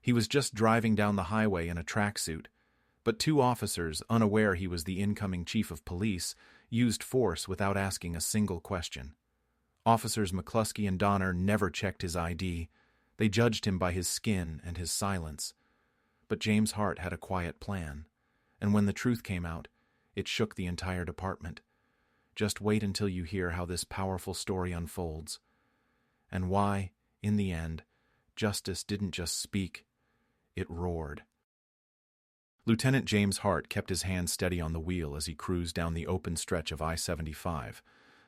He was just driving down the highway in a tracksuit, but two officers, unaware he was the incoming chief of police, used force without asking a single question. Officers McCluskey and Donner never checked his ID. They judged him by his skin and his silence. But James Hart had a quiet plan, and when the truth came out, it shook the entire department. Just wait until you hear how this powerful story unfolds, and why, in the end, justice didn't just speak, it roared. Lieutenant James Hart kept his hand steady on the wheel as he cruised down the open stretch of I-75,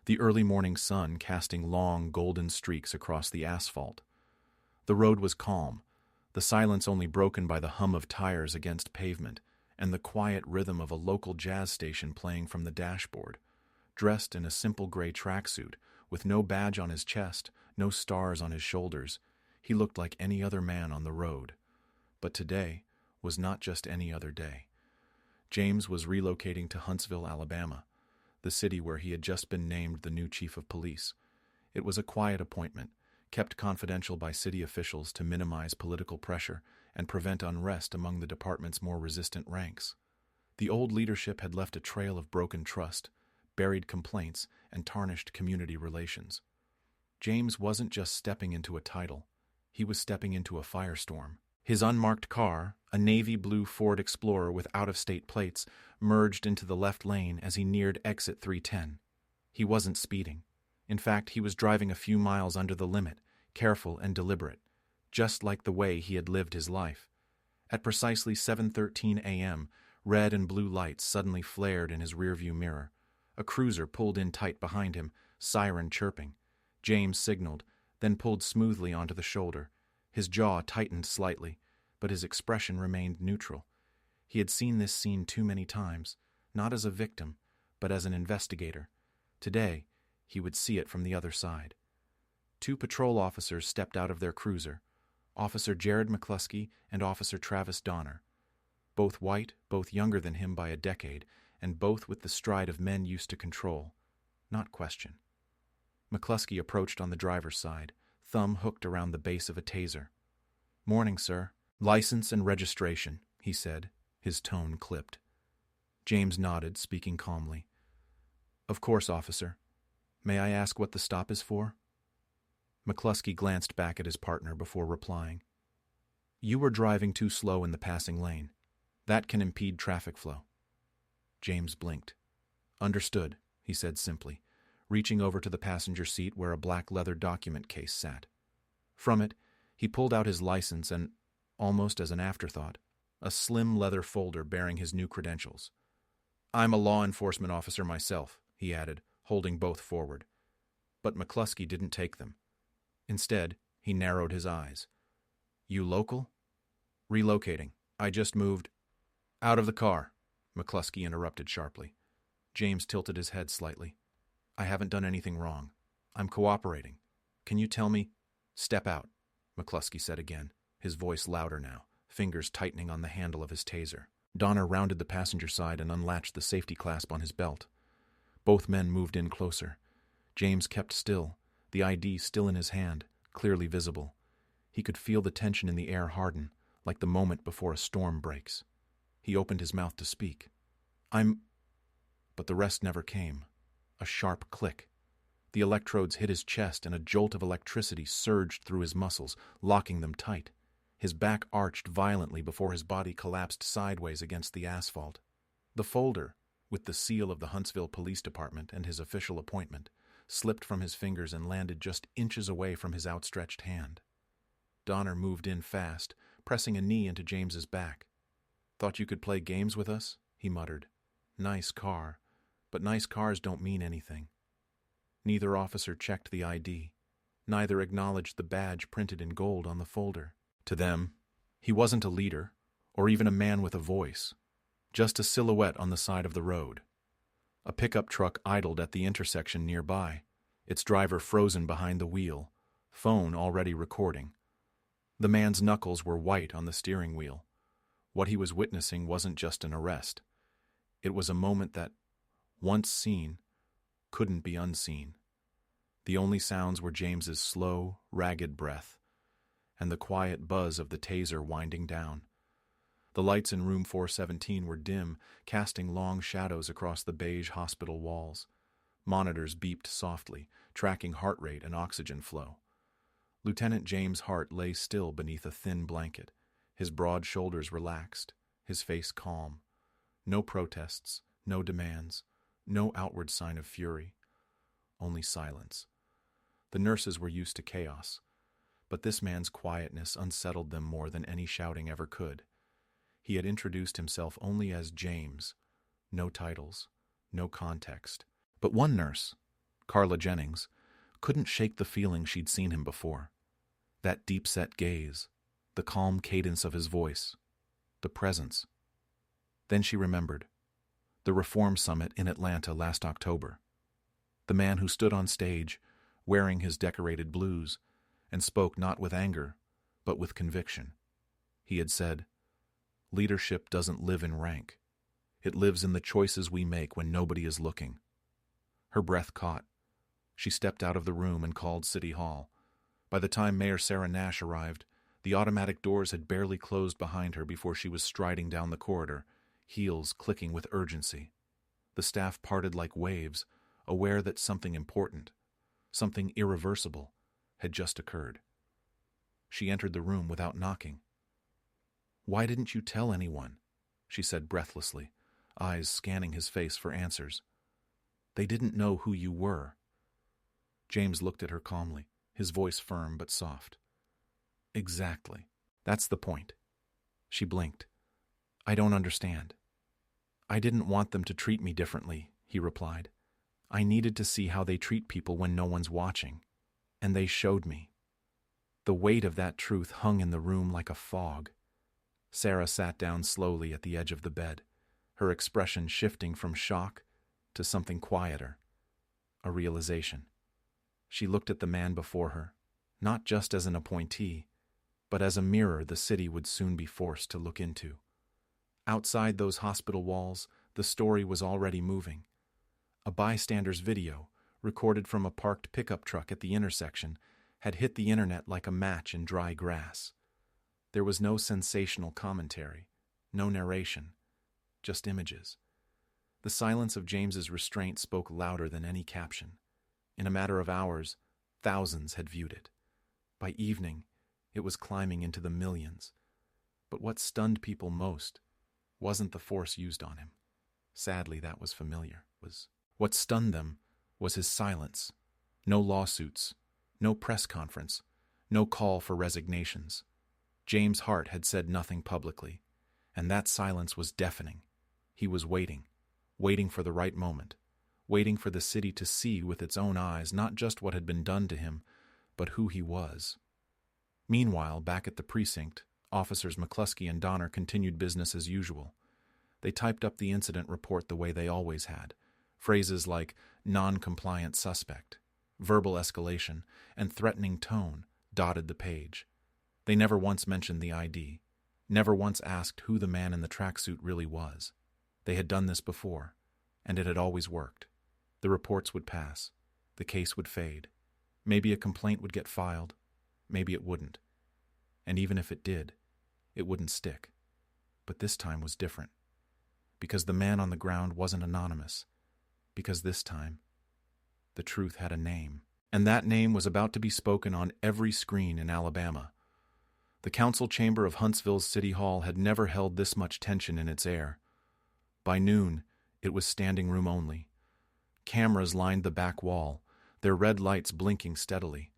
the early morning sun casting long, golden streaks across the asphalt. The road was calm, the silence only broken by the hum of tires against pavement and the quiet rhythm of a local jazz station playing from the dashboard. Dressed in a simple gray tracksuit, with no badge on his chest, no stars on his shoulders, he looked like any other man on the road. But today was not just any other day. James was relocating to Huntsville, Alabama, the city where he had just been named the new chief of police. It was a quiet appointment, kept confidential by city officials to minimize political pressure and prevent unrest among the department's more resistant ranks. The old leadership had left a trail of broken trust, buried complaints, and tarnished community relations. James wasn't just stepping into a title, he was stepping into a firestorm. His unmarked car, a navy blue Ford Explorer with out-of-state plates, merged into the left lane as he neared exit 310. He wasn't speeding. In fact, he was driving a few miles under the limit, careful and deliberate, just like the way he had lived his life. At precisely 7:13 a.m., red and blue lights suddenly flared in his rearview mirror. A cruiser pulled in tight behind him, siren chirping. James signaled, then pulled smoothly onto the shoulder. His jaw tightened slightly, but his expression remained neutral. He had seen this scene too many times, not as a victim, but as an investigator. Today, he would see it from the other side. Two patrol officers stepped out of their cruiser, Officer Jared McCluskey and Officer Travis Donner. Both white, both younger than him by a decade, and both with the stride of men used to control, not question. McCluskey approached on the driver's side, thumb hooked around the base of a taser. "Morning, sir. License and registration," he said, his tone clipped. James nodded, speaking calmly. "Of course, officer. May I ask what the stop is for?" McCluskey glanced back at his partner before replying. "You were driving too slow in the passing lane. That can impede traffic flow." James blinked. "Understood," he said simply, reaching over to the passenger seat where a black leather document case sat. From it, he pulled out his license and, almost as an afterthought, a slim leather folder bearing his new credentials. "I'm a law enforcement officer myself," he added, holding both forward. But McCluskey didn't take them. Instead, he narrowed his eyes. "You local?" "Relocating. I just moved—" "Out of the car," McCluskey interrupted sharply. James tilted his head slightly. "I haven't done anything wrong. I'm cooperating. Can you tell me—" "Step out," McCluskey said again, his voice louder now, fingers tightening on the handle of his taser. Donner rounded the passenger side and unlatched the safety clasp on his belt. Both men moved in closer. James kept still, the ID still in his hand, clearly visible. He could feel the tension in the air harden, like the moment before a storm breaks. He opened his mouth to speak. But the rest never came. A sharp click. The electrodes hit his chest and a jolt of electricity surged through his muscles, locking them tight. His back arched violently before his body collapsed sideways against the asphalt. The folder, with the seal of the Huntsville Police Department and his official appointment, slipped from his fingers and landed just inches away from his outstretched hand. Donner moved in fast, pressing a knee into James's back. "Thought you could play games with us?" he muttered. "Nice car, but nice cars don't mean anything." Neither officer checked the ID. Neither acknowledged the badge printed in gold on the folder. To them, he wasn't a leader, or even a man with a voice, just a silhouette on the side of the road. A pickup truck idled at the intersection nearby, its driver frozen behind the wheel, phone already recording. The man's knuckles were white on the steering wheel. What he was witnessing wasn't just an arrest. It was a moment that, once seen, couldn't be unseen. The only sounds were James's slow, ragged breath, and the quiet buzz of the taser winding down. The lights in room 417 were dim, casting long shadows across the beige hospital walls. Monitors beeped softly, tracking heart rate and oxygen flow. Lieutenant James Hart lay still beneath a thin blanket, his broad shoulders relaxed, his face calm. No protests, no demands, no outward sign of fury. Only silence. The nurses were used to chaos, but this man's quietness unsettled them more than any shouting ever could. He had introduced himself only as James. No titles, no context. But one nurse, Carla Jennings, couldn't shake the feeling she'd seen him before. That deep-set gaze, the calm cadence of his voice, the presence. Then she remembered. The Reform Summit in Atlanta last October. The man who stood on stage, wearing his decorated blues, and spoke not with anger, but with conviction. He had said, "Leadership doesn't live in rank. It lives in the choices we make when nobody is looking." Her breath caught. She stepped out of the room and called City Hall. By the time Mayor Sarah Nash arrived, the automatic doors had barely closed behind her before she was striding down the corridor, heels clicking with urgency. The staff parted like waves, aware that something important, something irreversible, had just occurred. She entered the room without knocking. "Why didn't you tell anyone?" she said breathlessly, eyes scanning his face for answers. "They didn't know who you were." James looked at her calmly, his voice firm but soft. "Exactly. That's the point." She blinked. "I don't understand." "I didn't want them to treat me differently," he replied. "I needed to see how they treat people when no one's watching. And they showed me." The weight of that truth hung in the room like a fog. Sarah sat down slowly at the edge of the bed, her expression shifting from shock to something quieter, a realization. She looked at the man before her, not just as an appointee, but as a mirror the city would soon be forced to look into. Outside those hospital walls, the story was already moving. A bystander's video, recorded from a parked pickup truck at the intersection, had hit the internet like a match in dry grass. There was no sensational commentary, no narration, just images. The silence of James's restraint spoke louder than any caption. In a matter of hours, thousands had viewed it. By evening, it was climbing into the millions. But what stunned people most wasn't the force used on him. Sadly, that was familiar. What stunned them was his silence. No lawsuits, no press conference, no call for resignations. James Hart had said nothing publicly, and that silence was deafening. He was waiting for the right moment, waiting for the city to see with its own eyes not just what had been done to him, but who he was. Meanwhile, back at the precinct, Officers McCluskey and Donner continued business as usual. They typed up the incident report the way they always had. Phrases like non-compliant suspect, verbal escalation, and threatening tone dotted the page. They never once mentioned the ID, never once asked who the man in the tracksuit really was. They had done this before, and it had always worked. The reports would pass. The case would fade. Maybe a complaint would get filed. Maybe it wouldn't. And even if it did, it wouldn't stick. But this time was different. Because the man on the ground wasn't anonymous. Because this time, the truth had a name. And that name was about to be spoken on every screen in Alabama. The council chamber of Huntsville's City Hall had never held this much tension in its air. By noon, it was standing room only. Cameras lined the back wall, their red lights blinking steadily.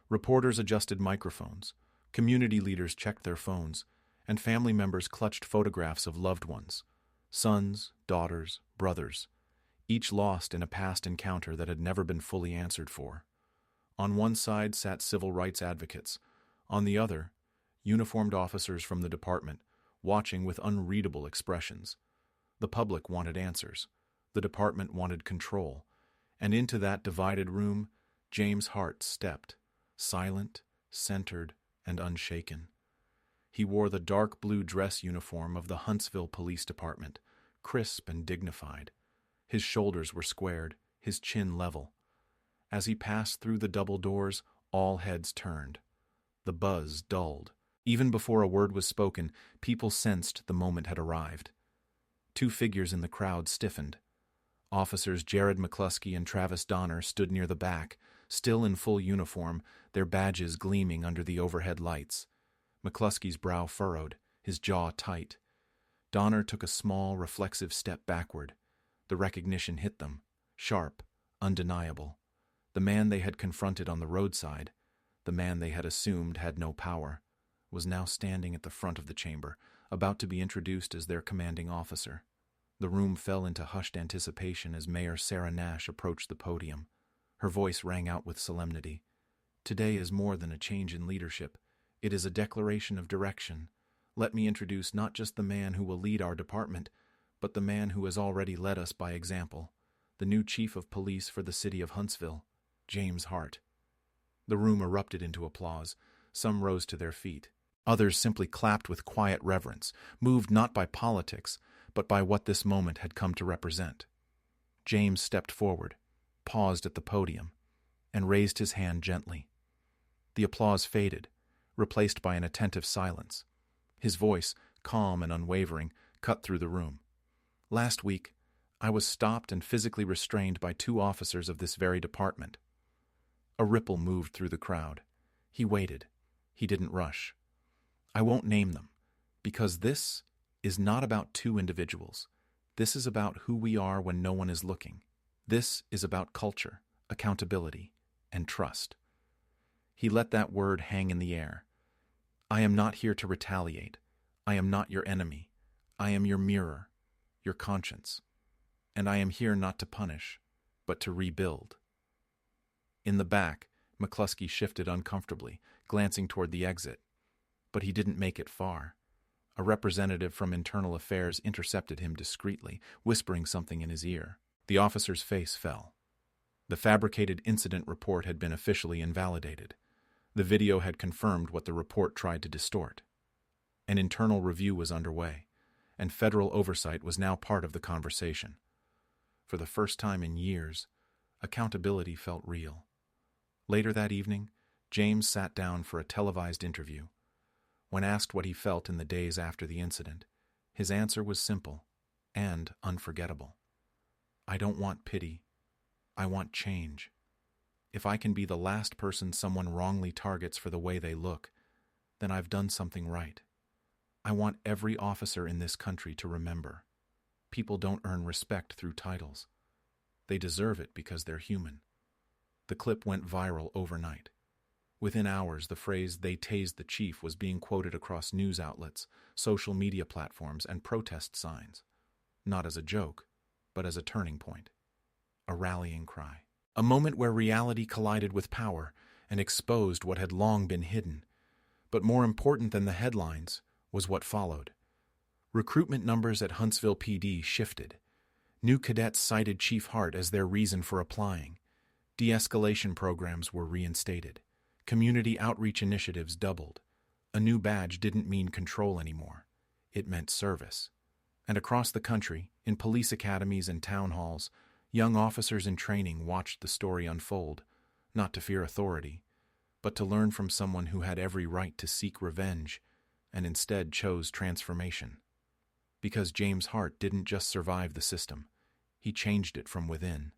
Reporters adjusted microphones, community leaders checked their phones, and family members clutched photographs of loved ones, sons, daughters, brothers, each lost in a past encounter that had never been fully answered for. On one side sat civil rights advocates, on the other, uniformed officers from the department, watching with unreadable expressions. The public wanted answers. The department wanted control. And into that divided room, James Hart stepped, silent, centered, and unshaken. He wore the dark blue dress uniform of the Huntsville Police Department, crisp and dignified. His shoulders were squared, his chin level. As he passed through the double doors, all heads turned. The buzz dulled. Even before a word was spoken, people sensed the moment had arrived. Two figures in the crowd stiffened. Officers Jared McCluskey and Travis Donner stood near the back, still in full uniform, their badges gleaming under the overhead lights. McCluskey's brow furrowed, his jaw tight. Donner took a small, reflexive step backward. The recognition hit them, sharp, undeniable. The man they had confronted on the roadside, the man they had assumed had no power, was now standing at the front of the chamber, about to be introduced as their commanding officer. The room fell into hushed anticipation as Mayor Sarah Nash approached the podium. Her voice rang out with solemnity. Today is more than a change in leadership. It is a declaration of direction. Let me introduce not just the man who will lead our department, but the man who has already led us by example, the new chief of police for the city of Huntsville, James Hart. The room erupted into applause. Some rose to their feet. Others simply clapped with quiet reverence, moved not by politics, but by what this moment had come to represent. James stepped forward, paused at the podium, and raised his hand gently. The applause faded, replaced by an attentive silence. His voice, calm and unwavering, cut through the room. Last week, I was stopped and physically restrained by two officers of this very department. A ripple moved through the crowd. He waited. He didn't rush. I won't name them, because this is not about two individuals. This is about who we are when no one is looking. This is about culture, accountability, and trust. He let that word hang in the air. I am not here to retaliate. I am not your enemy. I am your mirror, your conscience. And I am here not to punish, but to rebuild. In the back, McCluskey shifted uncomfortably, glancing toward the exit. But he didn't make it far. A representative from Internal Affairs intercepted him discreetly, whispering something in his ear. The officer's face fell. The fabricated incident report had been officially invalidated. The video had confirmed what the report tried to distort. An internal review was underway, and federal oversight was now part of the conversation. For the first time in years, accountability felt real. Later that evening, James sat down for a televised interview. When asked what he felt in the days after the incident, his answer was simple and unforgettable. I don't want pity. I want change. If I can be the last person someone wrongly targets for the way they look, then I've done something right. I want every officer in this country to remember. People don't earn respect through titles. They deserve it because they're human. The clip went viral overnight. Within hours, the phrase, "they tased the chief," was being quoted across news outlets, social media platforms, and protest signs. Not as a joke, but as a turning point. A rallying cry. A moment where reality collided with power and exposed what had long been hidden. But more important than the headlines was what followed. Recruitment numbers at Huntsville PD shifted. New cadets cited Chief Hart as their reason for applying. De-escalation programs were reinstated. Community outreach initiatives doubled. A new badge didn't mean control anymore. It meant service. And across the country, in police academies and town halls, young officers in training watched the story unfold, not to fear authority, but to learn from someone who had every right to seek revenge, and instead chose transformation. Because James Hart didn't just survive the system, he changed it from within.